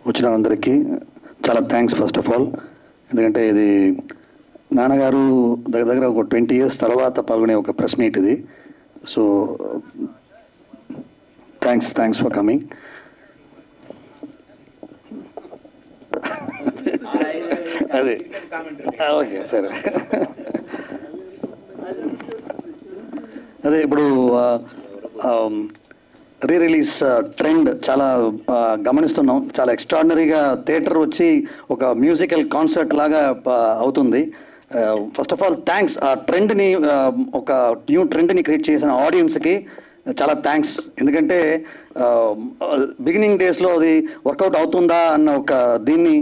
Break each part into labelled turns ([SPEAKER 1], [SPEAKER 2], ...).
[SPEAKER 1] వచ్చిన అందరికీ చాలా థ్యాంక్స్ ఫస్ట్ ఆఫ్ ఆల్. ఎందుకంటే ఇది నాన్నగారు దగ్గర ఒక 20 years తర్వాత పాల్గొనే ఒక ప్రెస్ మీట్ ఇది. So thanks for coming. అదే ఓకే సరే. అదే ఇప్పుడు రీ రిలీజ్ ట్రెండ్ చాలా గమనిస్తున్నాం. చాలా ఎక్స్ట్రాడినరీగా థియేటర్ వచ్చి ఒక మ్యూజికల్ కాన్సర్ట్ లాగా అవుతుంది. First of all thanks. ఆ ట్రెండ్ని ఒక న్యూ ట్రెండ్ని క్రియేట్ చేసిన ఆడియన్స్కి చాలా థ్యాంక్స్. ఎందుకంటే బిగినింగ్ డేస్లో అది వర్కౌట్ అవుతుందా అన్న ఒక దీన్ని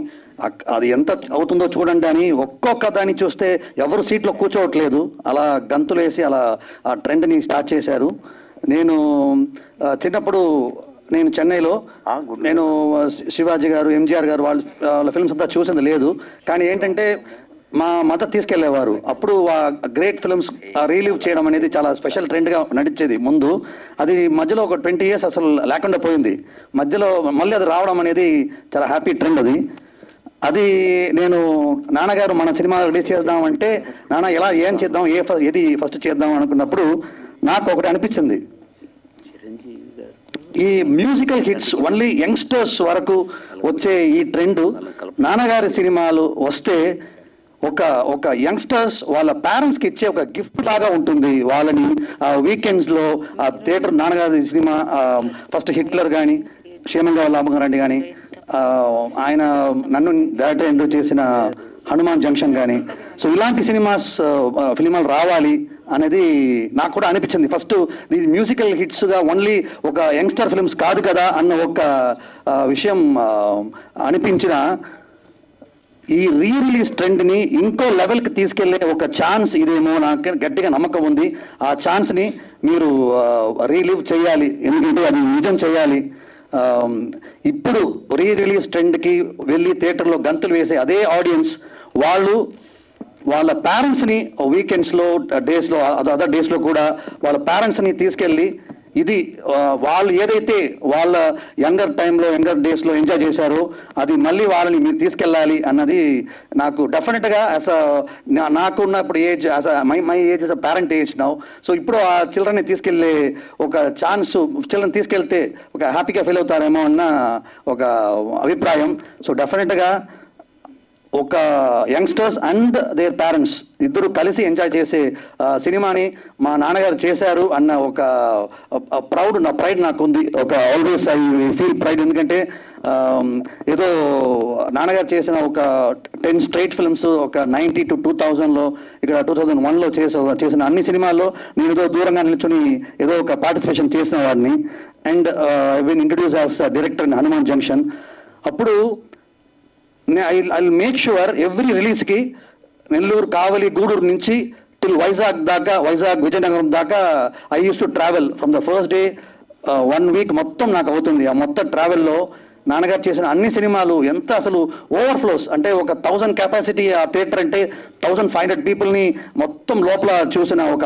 [SPEAKER 1] అది ఎంత అవుతుందో చూడండి అని ఒక్కొక్క దాన్ని చూస్తే ఎవరు సీట్లో కూర్చోవట్లేదు, అలా గంతులు వేసి అలా ఆ ట్రెండ్ని స్టార్ట్ చేశారు. నేను చిన్నప్పుడు నేను చెన్నైలో నేను శివాజీ గారు, ఎంజీఆర్ గారు వాళ్ళ ఫిల్మ్స్ అంతా చూసింది లేదు. కానీ ఏంటంటే మా మదర్ తీసుకెళ్లేవారు. అప్పుడు ఆ గ్రేట్ ఫిల్మ్స్ రీలీవ్ చేయడం అనేది చాలా స్పెషల్ ట్రెండ్గా నడిచేది ముందు. అది మధ్యలో ఒక 20 years అసలు లేకుండా పోయింది. మధ్యలో మళ్ళీ అది రావడం అనేది చాలా హ్యాపీ ట్రెండ్ అది. అది నేను నాన్నగారు మన సినిమా రిలీజ్ చేద్దామంటే నాన్న ఎలా ఏం చేద్దాం, ఏది ఫస్ట్ చేద్దాం అనుకున్నప్పుడు నాకు ఒకటి అనిపించింది, ఈ మ్యూజికల్ హిట్స్ ఓన్లీ యంగ్స్టర్స్ వరకు వచ్చే ఈ ట్రెండ్ నాన్నగారి సినిమాలు వస్తే ఒక యంగ్స్టర్స్ వాళ్ళ పేరెంట్స్కి ఇచ్చే ఒక గిఫ్ట్ లాగా ఉంటుంది. వాళ్ళని వీకెండ్స్లో ఆ థియేటర్ నాన్నగారి సినిమా ఫస్ట్ హిట్లర్ కానీ, క్షేమంగా లాభంగారండి కానీ, ఆయన నన్ను డైరెక్టర్ ఇంట్రో చేసిన హనుమాన్ జంక్షన్ కానీ, సో ఇలాంటి ఫిలిమాలు రావాలి అనేది నాకు కూడా అనిపించింది. ఫస్ట్ ఇది మ్యూజికల్ హిట్స్గా ఓన్లీ ఒక యంగ్స్టర్ ఫిల్మ్స్ కాదు కదా అన్న ఒక విషయం అనిపించిన ఈ రీ రిలీజ్ ట్రెండ్ని ఇంకో లెవెల్కి తీసుకెళ్లే ఒక ఛాన్స్ ఇదేమో నాకు గట్టిగా నమ్మకం ఉంది. ఆ ఛాన్స్ని మీరు రీలీవ్ చేయాలి, ఎందుకంటే అది నిజం చేయాలి. ఇప్పుడు రీ రిలీజ్ ట్రెండ్కి వెళ్ళి థియేటర్లో గంతులు వేసే అదే ఆడియన్స్ వాళ్ళ పేరెంట్స్ని వీకెండ్స్లో డేస్లో అదర్ డేస్లో కూడా వాళ్ళ పేరెంట్స్ని తీసుకెళ్ళి ఇది వాళ్ళు ఏదైతే వాళ్ళ యంగర్ టైంలో యంగర్ డేస్లో ఎంజాయ్ చేశారో అది మళ్ళీ వాళ్ళని మీరు తీసుకెళ్ళాలి అన్నది నాకు డెఫినెట్గా నాకున్నప్పుడు age my age as a parent age now. So ఇప్పుడు ఆ చిల్డ్రన్ని తీసుకెళ్ళే ఒక ఛాన్స్, చిల్డ్రన్ తీసుకెళ్తే ఒక హ్యాపీగా ఫీల్ అవుతారేమో అన్న ఒక అభిప్రాయం. సో డెఫినెట్గా ఒక యంగ్స్టర్స్ అండ్ దేర్ పేరెంట్స్ ఇద్దరు కలిసి ఎంజాయ్ చేసే సినిమాని మా నాన్నగారు చేశారు అన్న ఒక ప్రైడ్ నాకు ఉంది. ఒక ఆల్వేస్ ఐ ఫీల్ ప్రైడ్. ఎందుకంటే ఏదో నాన్నగారు చేసిన ఒక 10 straight films ఒక 90 to 2000లో ఇక్కడ 2001లో చేసిన అన్ని సినిమాల్లో నేను ఏదో దూరంగా నిల్చొని ఏదో ఒక పార్టిసిపేషన్ చేసిన వాడిని. And I been introduce as director in Hanuman Junction. అప్పుడు ఐ మేక్ షూర్ ఎవ్రీ రిలీజ్కి నెల్లూరు, కావలి, గూడూరు నుంచి టిల్ వైజాగ్ విజయనగరం దాకా I use to travel from the first day. 1 week మొత్తం నాకు అవుతుంది. ఆ మొత్తం ట్రావెల్లో నాన్నగారు చేసిన అన్ని సినిమాలు ఎంత అసలు ఓవర్ఫ్లోస్ అంటే ఒక 1000 కెపాసిటీ ఆ థియేటర్ అంటే 1500 పీపుల్ని మొత్తం లోపల చూసిన ఒక